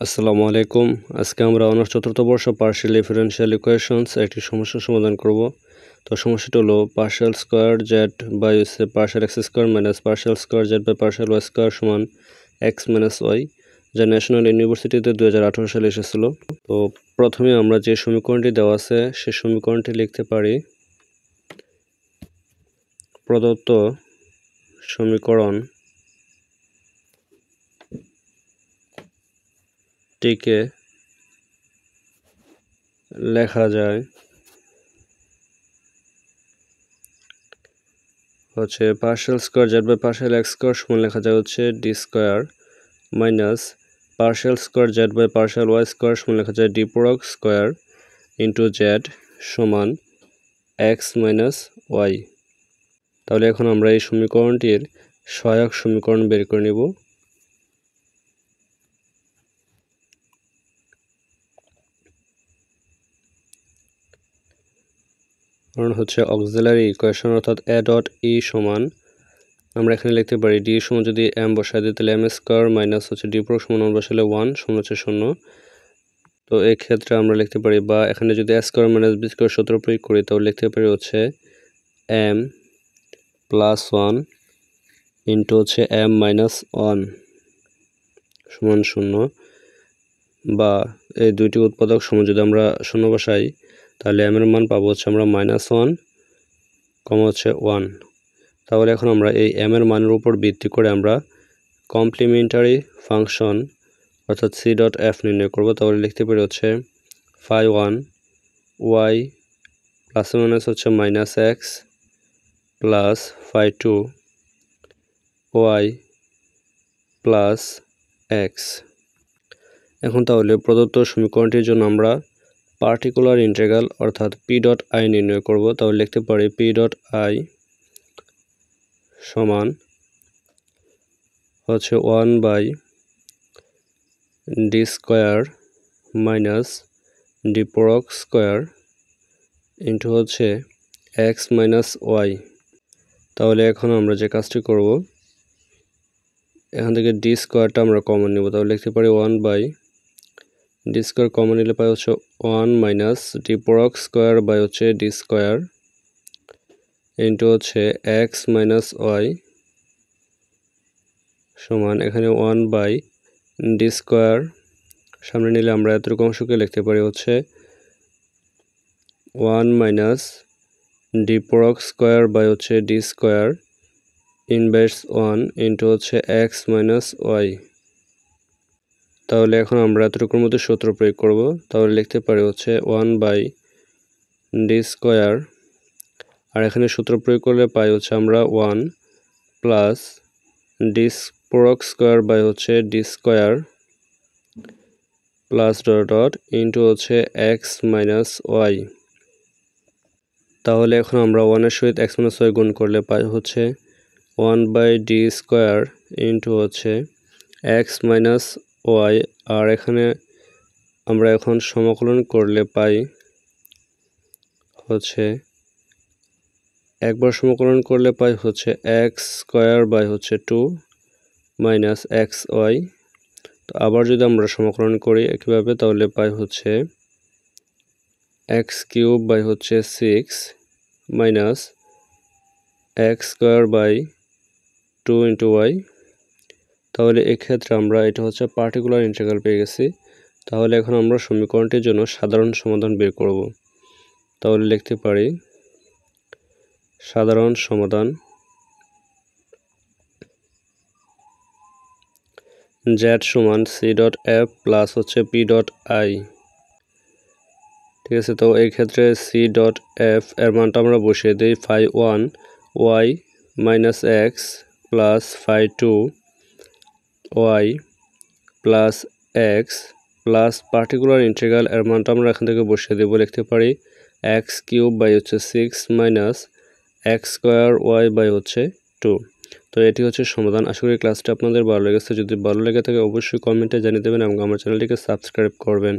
আসসালামু আলাইকুম। আজকে আমরা অনার্স চতুর্থ বর্ষ পার্শিয়াল ডিফারেনশিয়াল ইকুয়েশনস একটি সমস্যার সমাধান করব। তো সমস্যাটা হলো partial square z by partial x square minus partial square z by partial y square সমান এক্স মাইনাস ওয়াই, যা ন্যাশনাল ইউনিভার্সিটিতে 2018 সালে এসেছিল। তো প্রথমে আমরা যে সমীকরণটি দেওয়া আছে সেই সমীকরণটি লিখতে পারি। প্রদত্ত সমীকরণ টিকে লেখা যায় হচ্ছে partial square z by partial x square সমান লেখা যায় হচ্ছে D square minus partial square z by partial y square সমান লেখা যায় D product square into z সমান এক্স মাইনাস ওয়াই। তাহলে এখন আমরা এই সমীকরণটির সহায়ক সমীকরণ বের করে নেব। কারণ হচ্ছে অক্সিলারি ইকুয়েশন অর্থাৎ এ ডট ই সমান আমরা এখানে লিখতে পারি ডি সমান যদি এম বসাই দিই তাহলে এম স্কয়ার মাইনাস হচ্ছে ডি প্রো সমান বসালে 1 সমান হচ্ছে 0। তো এই ক্ষেত্রে আমরা লিখতে পারি বা এখানে যদি এ স্কয়ার মাইনাস বি স্কয়ার সূত্র প্রয়োগ করি তাহলে লিখতে পারি হচ্ছে এম প্লাস 1 ইন্টু হচ্ছে এম মাইনাস 1 সমান 0, বা এই দুইটি উৎপাদক সমান যদি আমরা 0 বসাই তাহলে এম এর মান পাবো হচ্ছে আমরা -1 কমা হচ্ছে 1। তাহলে এখন আমরা এই এম এর মানের উপর ভিত্তি করে আমরা কমপ্লিমেন্টারি ফাংশন অর্থাৎ সি ডট এফ নির্ণয় করব। তাহলে লিখতে পারি হচ্ছে ফাই 1 ওয়াই প্লাস মাইনাস হচ্ছে minus x plus phi 2 y plus x. এখন তাহলে প্রদত্ত সমীকরণটির জন্য আমরা পার্টিকুলার ইন্টিগ্রাল অর্থাৎ পি ডট আই নির্ণয় করব। তাহলে লিখতে পারি পি ডট আই সমান হচ্ছে 1 by D square minus D product square into হচ্ছে এক্স মাইনাস ওয়াই। তাহলে এখন আমরা যে কাজটি করব এখান থেকে ডি স্কয়ারটা আমরা কমন নেব। তাহলে লিখতে পারি 1 বাই ডি স্কয়ার কমন নিলে পাই হচ্ছে 1 minus D product square by হচ্ছে ডি স্কয়ার ইন্টু হচ্ছে এক্স মাইনাস ওয়াই সমান এখানে 1 বাই ডি স্কয়ার সামনে নিলে আমরা এতটুকু অংশকে লিখতে পারি হচ্ছে 1 minus D product square by হচ্ছে ডি স্কয়ার ইনভার্স 1 ইন্টু হচ্ছে এক্স মাইনাস ওয়াই। তাহলে এখন আমরা এতটুকুর মধ্যে সূত্র প্রয়োগ করব। তাহলে লিখতে পারি হচ্ছে 1 বাই ডি স্কয়ার, আর এখানে সূত্র প্রয়োগ করলে পাই হচ্ছে আমরা 1 plus D product square by হচ্ছে D square plus dot dot into হচ্ছে এক্স মাইনাস ওয়াই। তাহলে এখন আমরা 1 এর সহিত এক্স মাইনাস ওয়াই গুণ করলে পাই হচ্ছে 1 বাই ডি স্কয়ার ইন্টু হচ্ছে এক্স মাইনাস ওয়াই, আর এখানে আমরা এখন সমাকলন করলে পাই হচ্ছে একবার সমাকলন করলে পাই হচ্ছে এক্স স্কয়ার বাই হচ্ছে 2 মাইনাস এক্স ওয়াই। তো আবার যদি আমরা সমাকলন করি একইভাবে তাহলে পাই হচ্ছে এক্স কিউব বাই হচ্ছে 6 minus x square by 2 into y. তাহলে এক্ষেত্রে আমরা এটা হচ্ছে পার্টিকুলার ইন্টিগ্রাল পেয়ে গেছি। তাহলে এখন আমরা সমীকরণটির জন্য সাধারণ সমাধান বের করব। তাহলে লিখতে পারি সাধারণ সমাধান জেড সমান সি ডট এফ প্লাস হচ্ছে পি ডট আই। ঠিক আছে, তো এই ক্ষেত্রে সি ডট এফ এর মানটা আমরা বসিয়ে দিই phi 1 y minus x plus phi 2 y plus x plus particular integral এর মানটা আমরা এখান থেকে বসিয়ে দেবো। লিখতে পারি এক্স কিউব বাই হচ্ছে 6 minus x square y by হচ্ছে 2। তো এটি হচ্ছে সমাধান। আশা করি ক্লাসটা আপনাদের ভালো লেগেছে। যদি ভালো লেগে থাকে অবশ্যই কমেন্টে জানিয়ে দেবেন এবং আমার চ্যানেলটিকে সাবস্ক্রাইব করবেন।